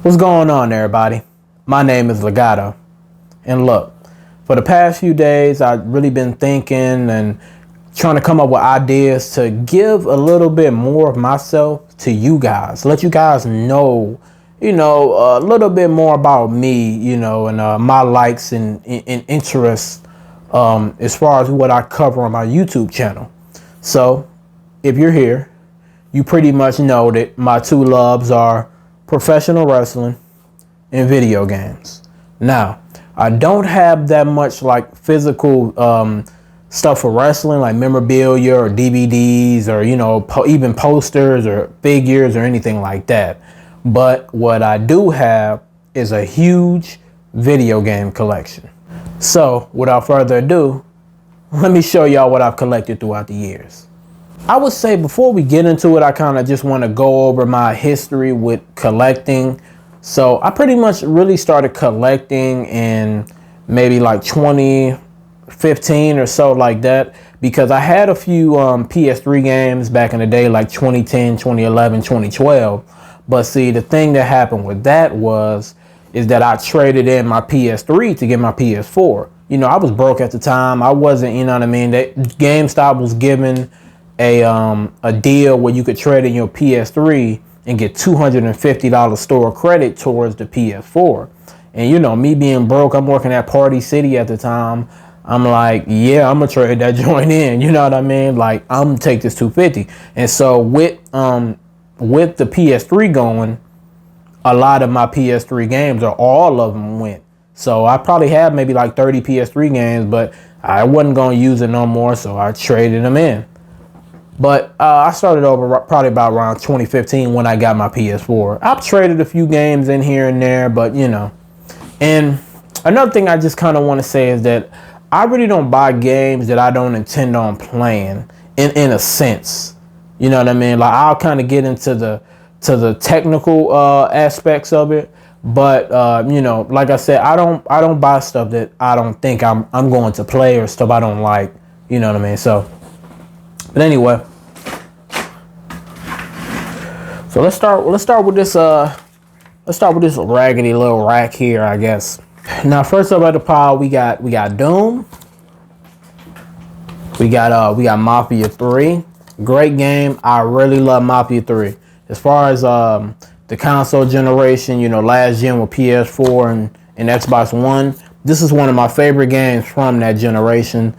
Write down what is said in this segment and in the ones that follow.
What's going on, everybody? My name is Legato. And look, for the past few days, I've really been thinking and trying to come up with ideas to give a little bit more of myself to you guys. Let you guys know, a little bit more about me, and my likes and interests as far as what I cover on my YouTube channel. So, if you're here, you pretty much know that my two loves are professional wrestling and video games. Now, I don't have that much like physical stuff for wrestling, like memorabilia or DVDs or, even posters or figures or anything like that. But what I do have is a huge video game collection. So without further ado, let me show y'all what I've collected throughout the years. I would say before we get into it, I kind of just want to go over my history with collecting. So I pretty much really started collecting in maybe like 2015 or so, like that, because I had a few PS3 games back in the day, like 2010, 2011, 2012. But see, the thing that happened with that is that I traded in my PS3 to get my PS4. I was broke at the time. I wasn't, that GameStop was giving a deal where you could trade in your PS3 and get $250 store credit towards the PS4. And me being broke, I'm working at Party City at the time. I'm like, yeah, I'm gonna trade that joint in. You know what I mean? Like, I'm gonna take this 250. And so with the PS3 going, a lot of my PS3 games, or all of them, went. So I probably have maybe like 30 PS3 games, but I wasn't gonna use it no more, so I traded them in. But I started over probably about around 2015 when I got my PS4. I've traded a few games in here and there, but And another thing I just kind of want to say is that I really don't buy games that I don't intend on playing in a sense. You know what I mean? Like, I'll kind of get into the technical aspects of it. But like I said, I don't buy stuff that I don't think I'm going to play, or stuff I don't like. You know what I mean? So, but anyway, so let's start with this raggedy little rack here, I guess. Now, first up at the pile, we got Doom. We got Mafia 3. Great game. I really love Mafia 3. As far as the console generation, last gen with PS4 and Xbox One, this is one of my favorite games from that generation.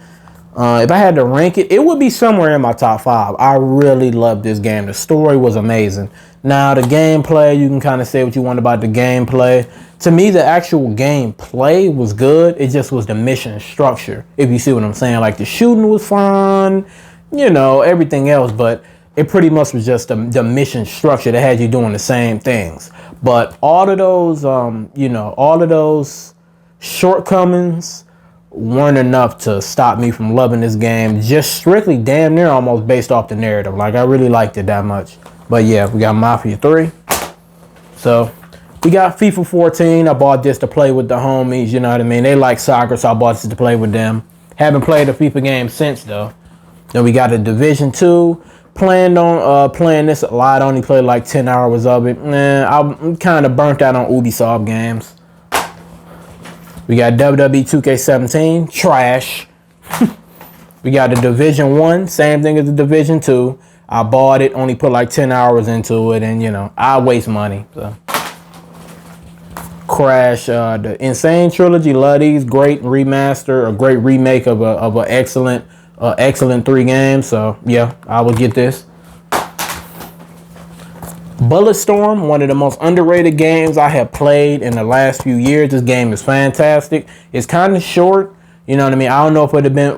If I had to rank it, it would be somewhere in my top 5. I really loved this game. The story was amazing. Now, the gameplay, you can kind of say what you want about the gameplay. To me, the actual gameplay was good. It just was the mission structure, if you see what I'm saying. Like, the shooting was fun, everything else, but it pretty much was just the mission structure that had you doing the same things. But all of those shortcomings weren't enough to stop me from loving this game, just strictly damn near almost based off the narrative. Like, I really liked it that much. But yeah, we got Mafia 3. So we got FIFA 14. I bought this to play with the homies, you know what I mean? They like soccer, so I bought this to play with them. Haven't played a FIFA game since, though. Then we got a Division 2. Planned on playing this a lot. I only played like 10 hours of it. I'm kind of burnt out on Ubisoft games. We got WWE 2K17, trash. We got the Division 1, same thing as the Division 2. I bought it, only put like 10 hours into it, and I waste money. So. Crash, the Insane Trilogy, love these. Great remaster, a great remake of an excellent 3 games. So yeah, I will get this. Bulletstorm, one of the most underrated games I have played in the last few years. This game is fantastic. It's kind of short. You know what I mean? I don't know if it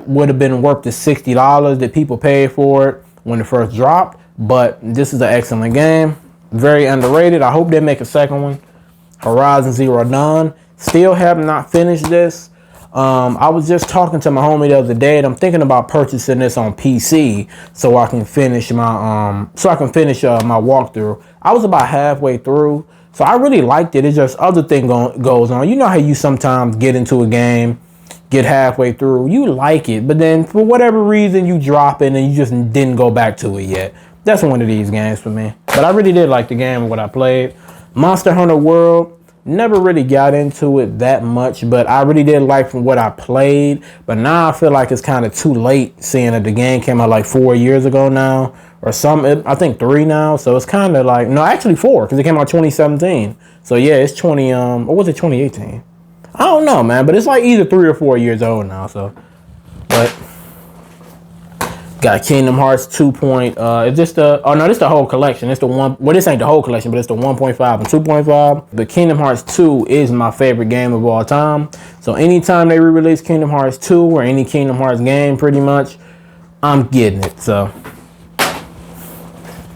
would have been worth the $60 that people paid for it when it first dropped, but this is an excellent game. Very underrated. I hope they make a second one. Horizon Zero Dawn. Still have not finished this. I was just talking to my homie the other day, and I'm thinking about purchasing this on PC so I can finish my my walkthrough. I was about halfway through, so I really liked it. It's just other thing goes on. You know how you sometimes get into a game, get halfway through, you like it, but then for whatever reason you drop it and you just didn't go back to it yet. That's one of these games for me. But I really did like the game and what I played. Monster Hunter World, never really got into it that much, but I really did like from what I played. But now I feel like it's kind of too late, seeing that the game came out like 4 years ago now, or some. I think 3 now. So it's kind of like, no, actually 4, because it came out 2017. So yeah, it's 20. Or was it 2018? I don't know, man. But it's like either 3 or 4 years old now. So, but. Got Kingdom Hearts 2. Is this the? Oh no, this is the whole collection. It's the one. Well, this ain't the whole collection, but it's the 1.5 and 2.5. The Kingdom Hearts 2 is my favorite game of all time. So anytime they re-release Kingdom Hearts 2 or any Kingdom Hearts game, pretty much, I'm getting it. So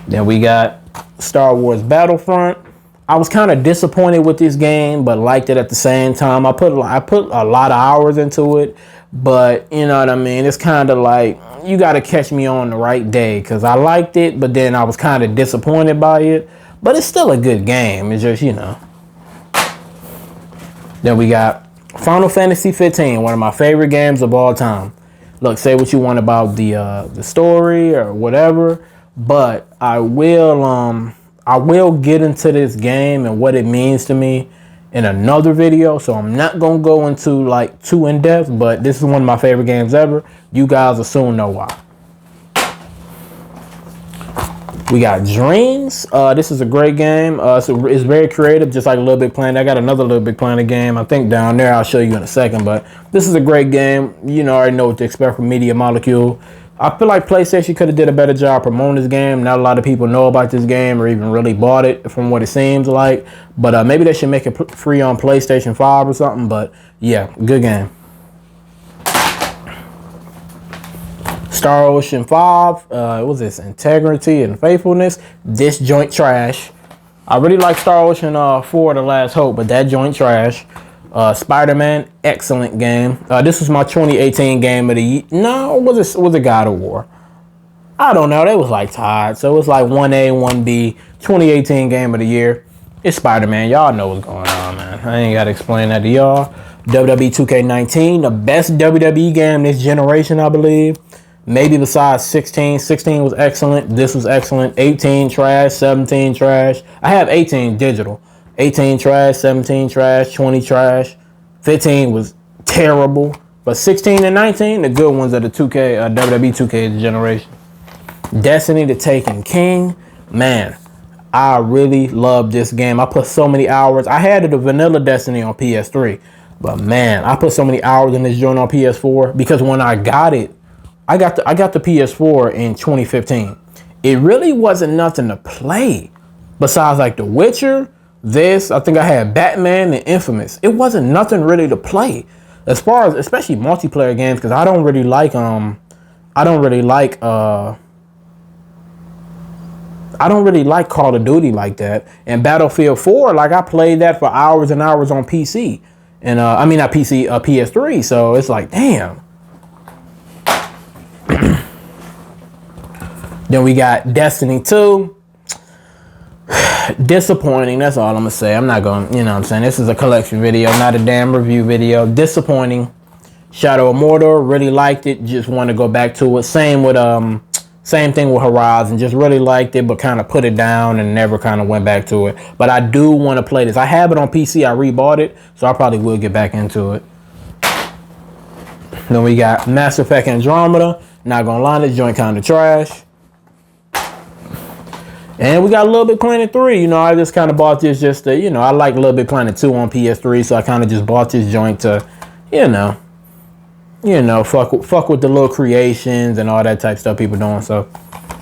then we got Star Wars Battlefront. I was kind of disappointed with this game, but liked it at the same time. I put a lot of hours into it, but you know what I mean. It's kind of like you got to catch me on the right day, because I liked it, but then I was kind of disappointed by it. But it's still a good game. It's just, you know. Then we got Final Fantasy 15, one of my favorite games of all time. Look, say what you want about the story or whatever, but I will get into this game and what it means to me in another video. So I'm not going to go into like too in depth, but this is one of my favorite games ever. You guys will soon know why. We got Dreams. This is a great game. So it's very creative, just like Little Big Planet. I got another Little Big Planet game, I think, down there. I'll show you in a second, but this is a great game. You know, I already know what to expect from Media Molecule. I feel like PlayStation could have did a better job promoting this game. Not a lot of people know about this game or even really bought it, from what it seems like. But maybe they should make it free on PlayStation 5 or something. But yeah, good game. Star Ocean 5. What was this? Integrity and Faithfulness. This joint trash. I really like Star Ocean 4, The Last Hope, but that joint trash. Spider-Man, excellent game. This was my 2018 game of the year. No, was it God of War? I don't know. They was like tied. So it was like 1A, 1B, 2018 game of the year. It's Spider-Man. Y'all know what's going on, man. I ain't got to explain that to y'all. WWE 2K19, the best WWE game this generation, I believe. Maybe besides 16. 16 was excellent. This was excellent. 18 trash. 17 trash. I have 18 digital. 18 trash, 17 trash, 20 trash, 15 was terrible. But 16 and 19, the good ones are the 2K, WWE 2K generation. Destiny, the Taken King. Man, I really love this game. I put so many hours. I had the vanilla Destiny on PS3. But man, I put so many hours in this joint on PS4, because when I got it, I got the PS4 in 2015. It really wasn't nothing to play besides like The Witcher. This, I think I had Batman and Infamous. It wasn't nothing really to play, as far as especially multiplayer games, because I don't really like Call of Duty like that. And Battlefield 4, like I played that for hours and hours on PC, and I mean not PC, PS3. So it's like, damn. Then we got Destiny 2. Disappointing, that's all I'm gonna say. I'm not gonna, you know what I'm saying, this is a collection video, not a damn review video. Disappointing. Shadow of Mordor, really liked it, just want to go back to it. Same thing with Horizon, just really liked it, but kind of put it down and never kind of went back to it. But I do want to play this. I have it on PC, I rebought it, so I probably will get back into it. Then we got Mass Effect Andromeda. Not gonna lie, this joint kind of trash. And we got Little Big Planet 3. You know, I just kind of bought this just to, you know, I like Little Big Planet 2 on PS3, so I kind of just bought this joint to, you know, fuck with the little creations and all that type of stuff people doing. So,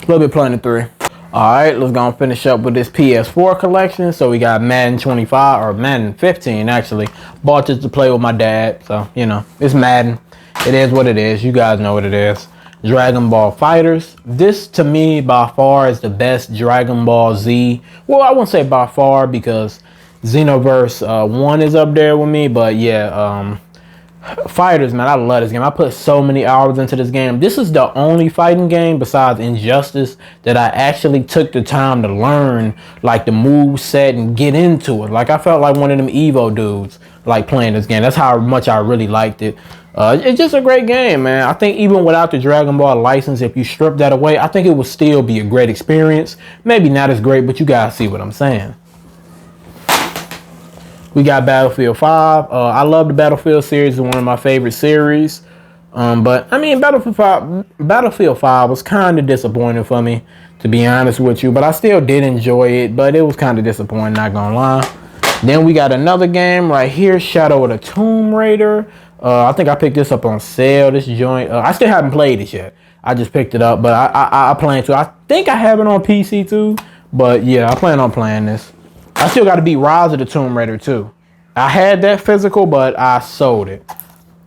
Little Big Planet 3. All right, let's go and finish up with this PS4 collection. So we got Madden 25, or Madden 15 actually. Bought this to play with my dad. So, you know, it's Madden. It is what it is. You guys know what it is. Dragon Ball FighterZ. This to me by far is the best Dragon Ball Z. Well, I won't say by far, because Xenoverse 1 is up there with me, but yeah, FighterZ, man, I love this game. I put so many hours into this game. This is the only fighting game besides Injustice that I actually took the time to learn like the move set and get into it. Like I felt like one of them Evo dudes like playing this game. That's how much I really liked it. It's just a great game, man. I think even without the Dragon Ball license, if you strip that away, I think it would still be a great experience. Maybe not as great, but you guys see what I'm saying. We got Battlefield 5. I love the Battlefield series. It's one of my favorite series. But I mean, Battlefield 5 was kind of disappointing for me, to be honest with you. But I still did enjoy it, but it was kind of disappointing, not gonna lie. Then we got another game right here, Shadow of the Tomb Raider. I think I picked this up on sale. This joint, I still haven't played it yet. I just picked it up, but I plan to. I think I have it on PC too. But yeah, I plan on playing this. I still got to beat Rise of the Tomb Raider too. I had that physical, but I sold it.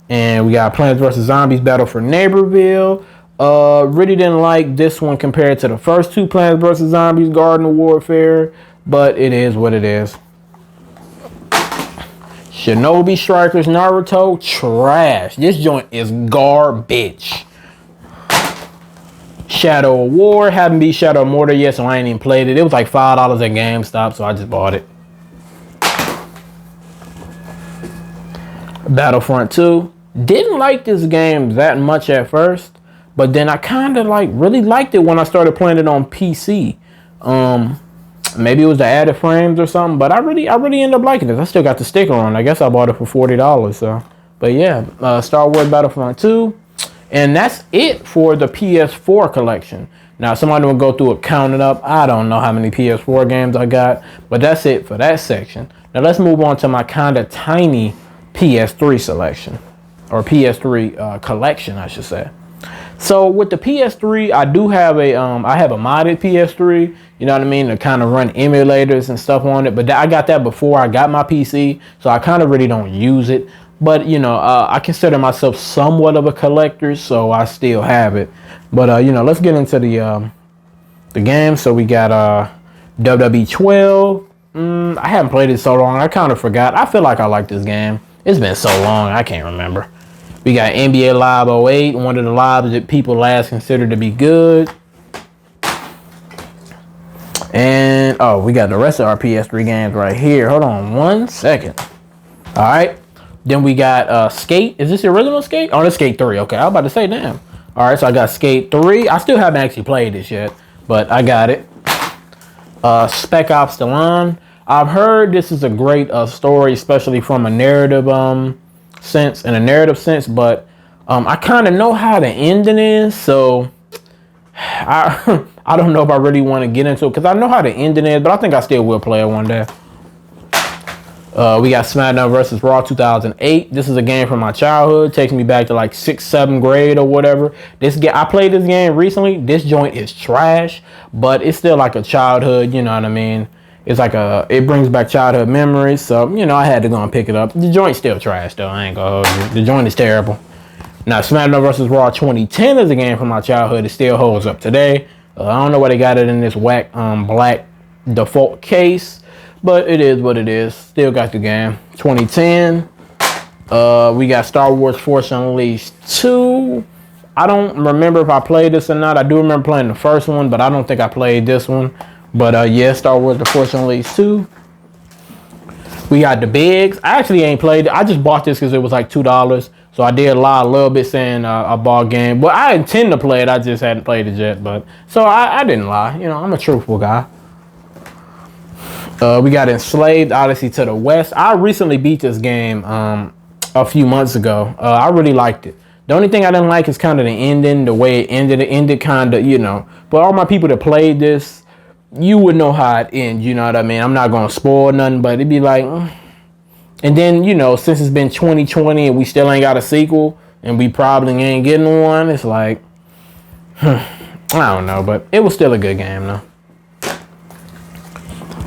And we got Plants vs. Zombies Battle for Neighborville. Really didn't like this one compared to the first two Plants vs. Zombies Garden of Warfare, but it is what it is. Shinobi Strikers Naruto, trash. This joint is garbage. Shadow of War, haven't beat Shadow of Mortar yet, so I ain't even played it. It was like $5 at GameStop, so I just bought it. Battlefront 2. Didn't like this game that much at first, but then I kind of like really liked it when I started playing it on PC. Maybe it was the added frames or something, but I really ended up liking it. I still got the sticker on. I guess I bought it for $40. So, but yeah, Star Wars Battlefront 2. And that's it for the PS4 collection. Now, somebody will go through it, count it up. I don't know how many PS4 games I got, but that's it for that section. Now, let's move on to my kind of tiny PS3 selection, or PS3 collection, I should say. So with the PS3, I do have a modded PS3. You know what I mean, to kind of run emulators and stuff on it. But I got that before I got my PC, so I kind of really don't use it. But, you know, I consider myself somewhat of a collector, so I still have it. But, you know, let's get into the game. So we got WWE 12. I haven't played it so long. I kind of forgot. I feel like I like this game. It's been so long, I can't remember. We got NBA Live 08, one of the lives that people last considered to be good. And, oh, we got the rest of our PS3 games right here. Hold on one second. All right. Then we got Skate. Is this the original Skate? Oh, that's Skate 3. Okay, I was about to say, damn. All right, so I got Skate 3. I still haven't actually played this yet, but I got it. Spec Ops: The Line. I've heard this is a great story, especially from a narrative sense, but I kind of know how the ending is, so I I don't know if I really want to get into it because I know how the ending is, but I think I still will play it one day. We got SmackDown vs. Raw 2008. This is a game from my childhood. Takes me back to like 6th, 7th grade or whatever. I played this game recently. This joint is trash, but it's still like a childhood, you know what I mean? It's like it brings back childhood memories. So, you know, I had to go and pick it up. The joint's still trash though. I ain't gonna hold you. The joint is terrible. Now, SmackDown vs. Raw 2010 is a game from my childhood. It still holds up today. I don't know why they got it in this whack black default case. But it is what it is. Still got the game. 2010. We got Star Wars Force Unleashed 2. I don't remember if I played this or not. I do remember playing the first one, but I don't think I played this one. But yeah, Star Wars The Force Unleashed 2. We got the Bigs. I actually ain't played it. I just bought this because it was like $2. So I did lie a little bit saying a ball game. But I intend to play it. I just hadn't played it yet. But so I didn't lie. You know, I'm a truthful guy. We got Enslaved Odyssey to the West. I recently beat this game a few months ago. I really liked it. The only thing I didn't like is kind of the ending, the way it ended. It ended kind of, you know. But all my people that played this, you would know how it ends. You know what I mean? I'm not going to spoil nothing, but it'd be like... And then, you know, since it's been 2020 and we still ain't got a sequel, and we probably ain't getting one, it's like... I don't know, but it was still a good game, though.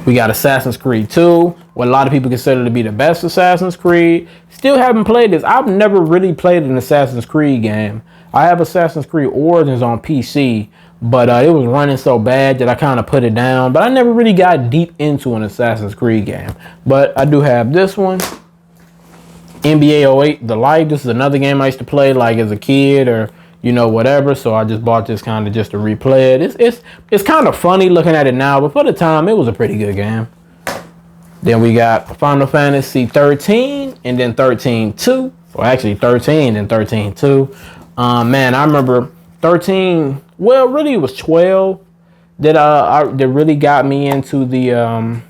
We got Assassin's Creed 2, what a lot of people consider to be the best Assassin's Creed. Still haven't played this. I've never really played an Assassin's Creed game. I have Assassin's Creed Origins on PC, but it was running so bad that I kind of put it down. But I never really got deep into an Assassin's Creed game. But I do have this one. NBA 08 The Light. This is another game I used to play like as a kid or... you know, whatever. So I just bought this kind of just to replay it. It's kind of funny looking at it now, but for the time, it was a pretty good game. Then we got Final Fantasy 13 and then 13-2. Or actually 13 and 13-2. Man, I remember 13, well, really it was 12 that really got me into the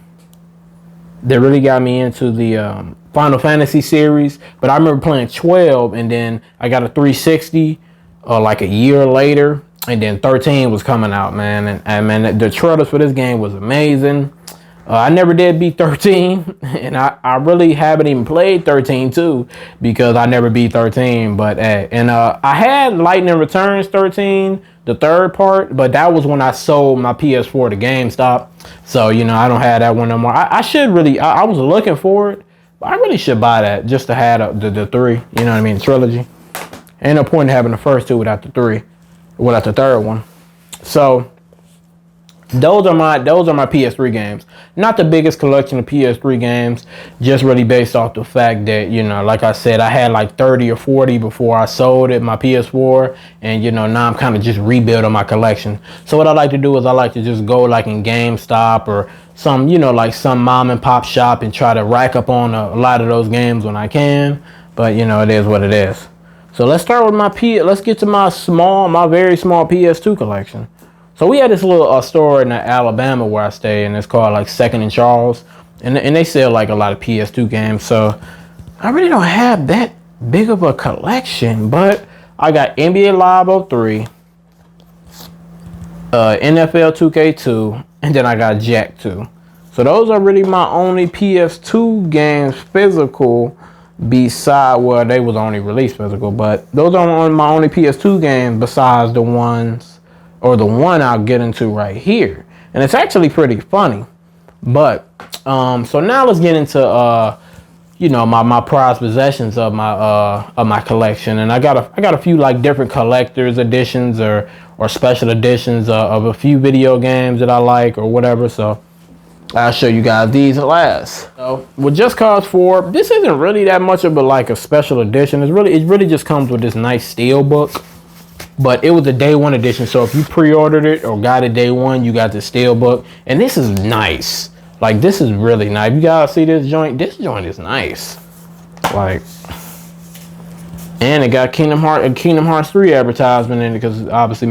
that really got me into the Final Fantasy series. But I remember playing 12, and then I got a 360 like a year later, and then 13 was coming out, man. And man, the trailers for this game was amazing. I never did beat 13, and I really haven't even played 13 too, because I never beat 13. But I had Lightning Returns 13, the third part, but that was when I sold my PS4 to GameStop. So, you know, I don't have that one no more. I should really, I was looking for it, but I really should buy that just to have the three, you know what I mean, trilogy. Ain't no point in having the first two without the three, without the third one. So, those are my PS3 games. Not the biggest collection of PS3 games, just really based off the fact that, you know, like I said, I had like 30 or 40 before I sold it, my PS4, and you know, now I'm kind of just rebuilding my collection. So what I like to do is I like to just go like in GameStop or some, you know, like some mom and pop shop and try to rack up on a lot of those games when I can. But you know, it is what it is. So let's start with let's get to my very small PS2 collection. So we had this little store in Alabama where I stay, and it's called like Second and Charles, and they sell like a lot of PS2 games. So I really don't have that big of a collection, but I got NBA Live 03, NFL 2K2, and then I got Jack 2. So those are really my only PS2 games physical. Beside, well, they was only released physical, but those are my only PS2 games besides the ones. Or the one I'll get into right here. And it's actually pretty funny. But so now let's get into you know, my prized possessions of my collection. And I got a few like different collector's editions or special editions of a few video games that I like or whatever. So I'll show you guys these last. So with Just Cause 4, this isn't really that much of a special edition. It really just comes with this nice steel book. But it was a day one edition, so if you pre-ordered it or got it day one, you got the steel book. And this is nice. Like, this is really nice. You guys see this joint? This joint is nice. Like, and it got Kingdom Hearts 3 advertisement in it because it's obviously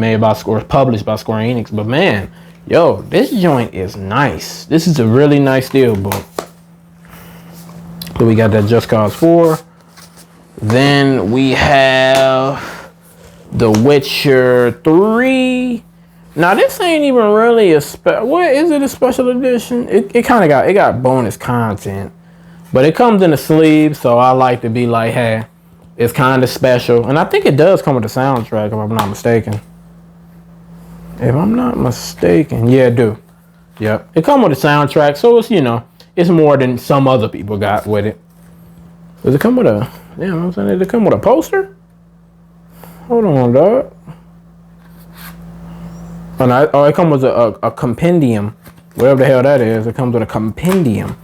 published by Square Enix. But man, yo, this joint is nice. This is a really nice steel book. So we got that Just Cause 4. Then we have The Witcher 3. Now this ain't even really a what is it, a special edition? It kind of got bonus content, but it comes in a sleeve, so I like to be like, hey, it's kind of special. And I think it does come with a soundtrack, if I'm not mistaken. Yeah, it do. Yep, it come with a soundtrack, so it's, you know, it's more than some other people got with it. Does it come with a? Yeah, I'm saying, did it come with a poster? Hold on, dog. Oh, it comes with a compendium. Whatever the hell that is, it comes with a compendium.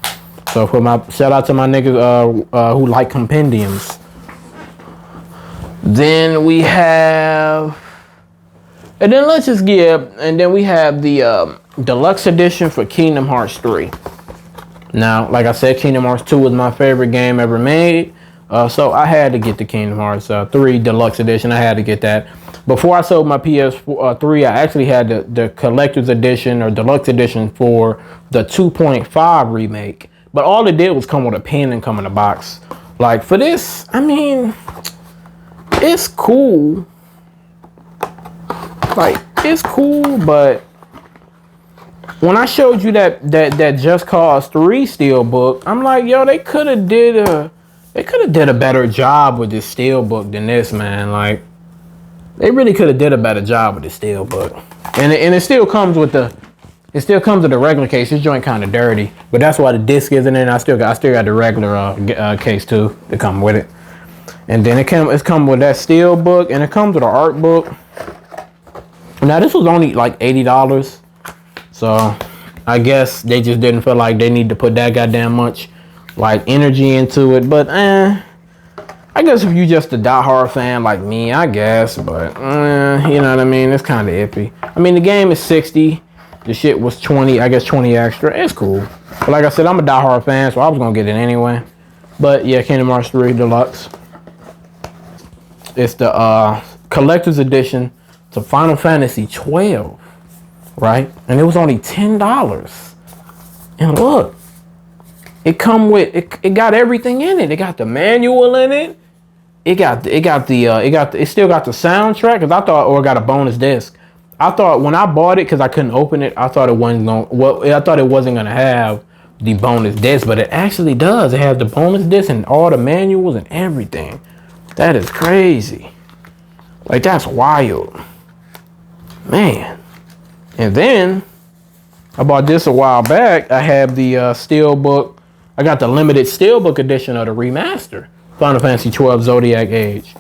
So for my shout out to my niggas who like compendiums. Then we have, and then we have the deluxe edition for Kingdom Hearts 3. Now, like I said, Kingdom Hearts 2 was my favorite game ever made. So I had to get the Kingdom Hearts 3 Deluxe Edition. I had to get that. Before I sold my PS3, I actually had the Collector's Edition or Deluxe Edition for the 2.5 remake. But all it did was come with a pin and come in a box. Like, for this, I mean, it's cool. Like, it's cool, but when I showed you that Just Cause 3 steelbook, I'm like, yo, they could have did a better job with this steelbook than this, man. Like, they really could have did a better job with this steelbook. And it still comes with the regular case. This joint kind of dirty, but that's why the disc isn't in. I still got the regular case too to come with it. And then it's come with that steelbook, and it comes with an art book. Now this was only like $80. So I guess they just didn't feel like they need to put that goddamn much like energy into it. But I guess if you just a diehard fan like me, I guess. But you know what I mean? It's kind of iffy. I mean, the game is 60. The shit was 20. I guess 20 extra. It's cool. But like I said, I'm a diehard fan, so I was gonna get it anyway. But yeah, Kingdom Hearts 3 Deluxe. It's the collector's edition to Final Fantasy 12, right? And it was only $10. And look, it come with it got everything in it. It got the manual in it. It still got the soundtrack, because I thought, or it got a bonus disc. I thought when I bought it, because I couldn't open it, I thought it wasn't gonna have the bonus disc, but it actually does. It has the bonus disc and all the manuals and everything. That is crazy. Like, that's wild, man. And then I bought this a while back. I have the steelbook. I got the limited steelbook edition of the remaster Final Fantasy 12 Zodiac Age.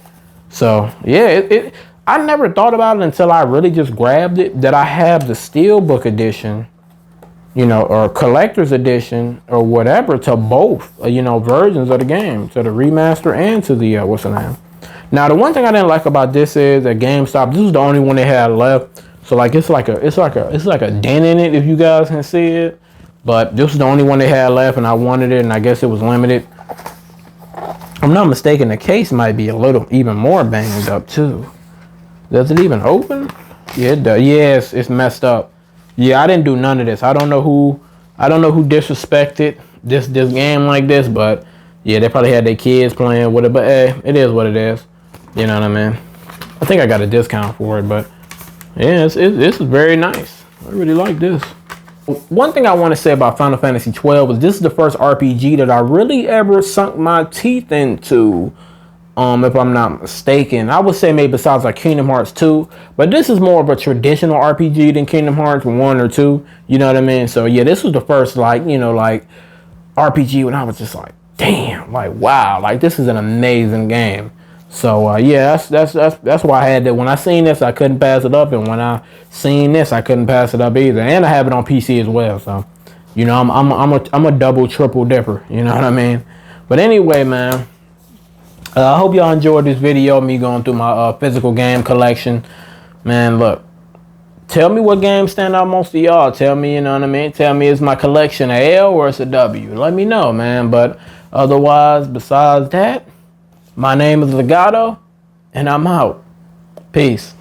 So yeah, I never thought about it until I really just grabbed it, that I have the steelbook edition, you know, or collector's edition or whatever, to both, you know, versions of the game, to the remaster and to the what's the name. Now, the one thing I didn't like about this is that GameStop, this is the only one they had left. So like it's like a dent in it, if you guys can see it. But this is the only one they had left, and I wanted it, and I guess it was limited. If I'm not mistaken, the case might be a little even more banged up too. Does it even open? Yeah, it does. Yes, it's messed up. Yeah, I didn't do none of this. I don't know who disrespected this game like this, but yeah, they probably had their kids playing with it. But hey, it is what it is. You know what I mean? I think I got a discount for it, but yeah, this is very nice. I really like this. One thing I want to say about Final Fantasy 12 is this is the first RPG that I really ever sunk my teeth into. If I'm not mistaken, I would say maybe besides like Kingdom Hearts 2, but this is more of a traditional RPG than Kingdom Hearts 1 or 2. You know what I mean? So yeah, this was the first, like, you know, like RPG when I was just like, damn, like, wow, like this is an amazing game. So yeah, that's why I had that. When I seen this, I couldn't pass it up, and when I seen this, I couldn't pass it up either. And I have it on PC as well, so you know, I'm a double, triple dipper. You know what I mean? But anyway, man, I hope y'all enjoyed this video, me going through my physical game collection. Man, look, tell me what games stand out most to y'all. Tell me, you know what I mean? Tell me, is my collection a L or it's a W? Let me know, man. But otherwise, besides that, my name is Legato, and I'm out. Peace.